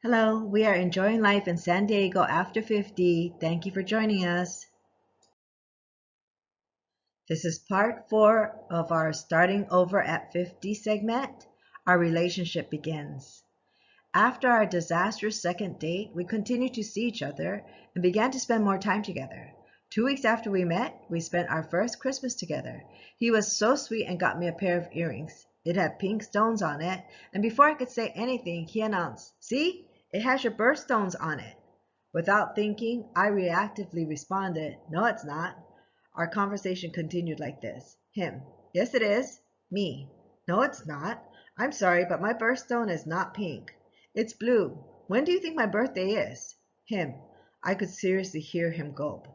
Hello, we are enjoying life in San Diego after 50. Thank you for joining us. This is part 4 of our Starting Over at 50 segment. Our relationship begins. After our disastrous second date, we continued to see each other and began to spend more time together. 2 weeks after we met, we spent our first Christmas together. He was so sweet and got me a pair of earrings. It had pink stones on it, and before I could say anything, he announced, "See, it has your birthstones on it." Without thinking, I reactively responded, "No, it's not." Our conversation continued like this. Him, "Yes, it is." Me, "No, it's not. I'm sorry, but my birthstone is not pink. It's blue. When do you think my birthday is?" Him, I could seriously hear him gulp.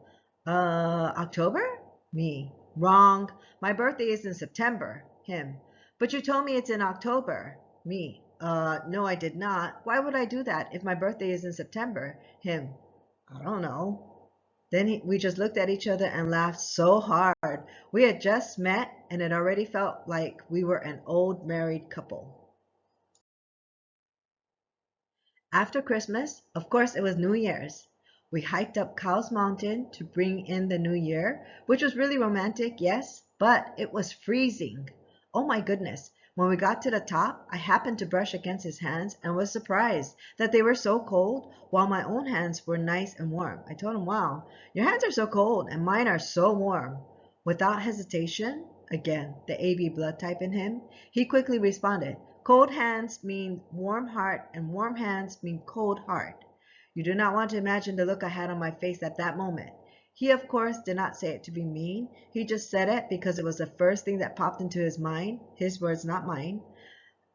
October?" Me, "Wrong. My birthday is in September." Him, "But you told me it's in October." Me, No, I did not. Why would I do that if my birthday is in September?" Him, "I don't know." We just looked at each other and laughed so hard. We had just met and it already felt like we were an old married couple. After Christmas, of course, it was New Year's. We hiked up Cowles Mountain to bring in the new year, which was really romantic, yes, but it was freezing. Oh my goodness. When we got to the top, I happened to brush against his hands and was surprised that they were so cold while my own hands were nice and warm. I told him, "Wow, your hands are so cold and mine are so warm." Without hesitation, again, the AB blood type in him, he quickly responded, "Cold hands mean warm heart, and warm hands mean cold heart." You do not want to imagine the look I had on my face at that moment. He, of course, did not say it to be mean. He just said it because it was the first thing that popped into his mind. His words, not mine.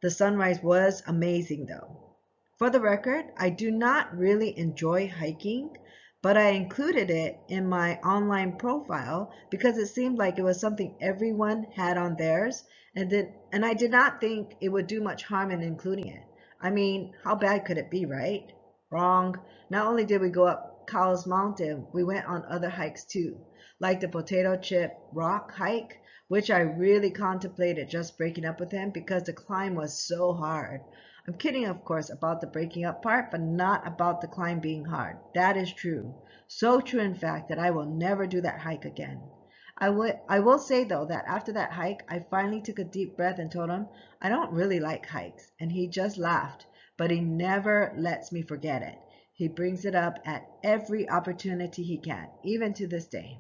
The sunrise was amazing, though. For the record, I do not really enjoy hiking, but I included it in my online profile because it seemed like it was something everyone had on theirs, and I did not think it would do much harm in including it. I mean, how bad could it be, right? Wrong. Not only did we go up Cowles Mountain, we went on other hikes too, like the Potato Chip Rock hike, which I really contemplated just breaking up with him because the climb was so hard. I'm kidding, of course, about the breaking up part, but not about the climb being hard. That is true. So true, in fact, that I will never do that hike again. I will say, though, that after that hike, I finally took a deep breath and told him I don't really like hikes. And he just laughed, but he never lets me forget it. He brings it up at every opportunity he can, even to this day.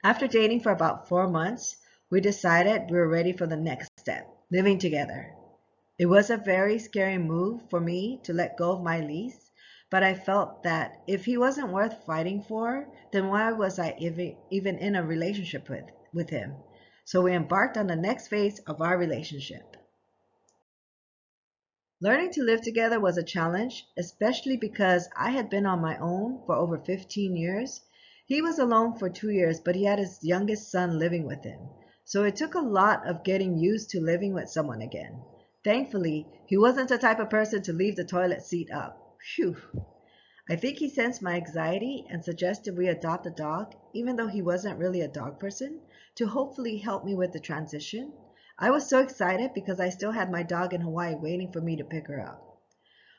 After dating for about 4 months, we decided we were ready for the next step, living together. It was a very scary move for me to let go of my lease, but I felt that if he wasn't worth fighting for, then why was I even in a relationship with him? So we embarked on the next phase of our relationship. Learning to live together was a challenge, especially because I had been on my own for over 15 years. He was alone for 2 years, but he had his youngest son living with him. So it took a lot of getting used to living with someone again. Thankfully, he wasn't the type of person to leave the toilet seat up. Phew. I think he sensed my anxiety and suggested we adopt a dog, even though he wasn't really a dog person, to hopefully help me with the transition. I was so excited because I still had my dog in Hawaii waiting for me to pick her up.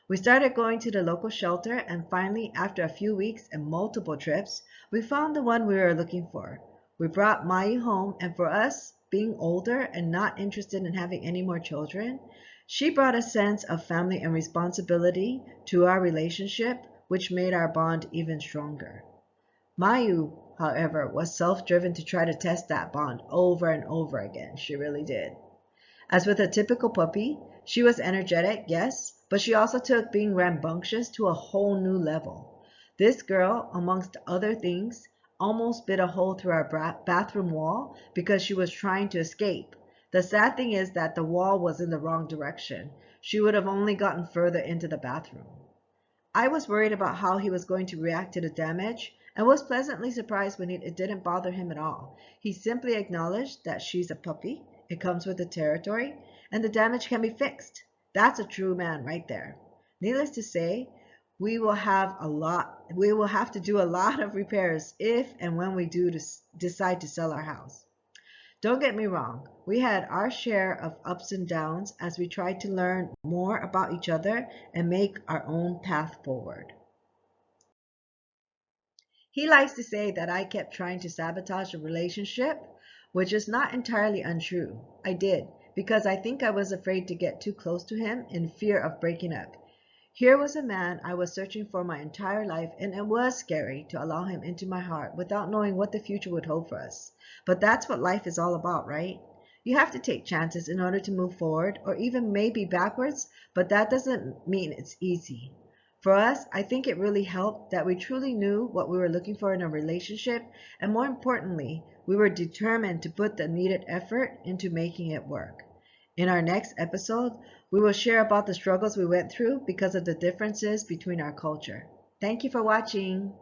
We started going to the local shelter, and finally, after a few weeks and multiple trips, we found the one we were looking for. We brought Mayu home, and for us, being older and not interested in having any more children, she brought a sense of family and responsibility to our relationship, which made our bond even stronger. Mayu, however, was self-driven to try to test that bond over and over again. She really did. As with a typical puppy, she was energetic, yes, but she also took being rambunctious to a whole new level. This girl, amongst other things, almost bit a hole through our bathroom wall because she was trying to escape. The sad thing is that the wall was in the wrong direction. She would have only gotten further into the bathroom. I was worried about how he was going to react to the damage and was pleasantly surprised when it didn't bother him at all. He simply acknowledged that she's a puppy, it comes with the territory, and the damage can be fixed. That's a true man right there. Needless to say, we will have to do a lot of repairs if and when we do decide to sell our house. Don't get me wrong, we had our share of ups and downs as we tried to learn more about each other and make our own path forward. He likes to say that I kept trying to sabotage the relationship, which is not entirely untrue. I did, because I think I was afraid to get too close to him in fear of breaking up. Here was a man I was searching for my entire life, and it was scary to allow him into my heart without knowing what the future would hold for us. But that's what life is all about, right? You have to take chances in order to move forward, or even maybe backwards, but that doesn't mean it's easy. For us, I think it really helped that we truly knew what we were looking for in a relationship, and more importantly, we were determined to put the needed effort into making it work. In our next episode, we will share about the struggles we went through because of the differences between our culture. Thank you for watching.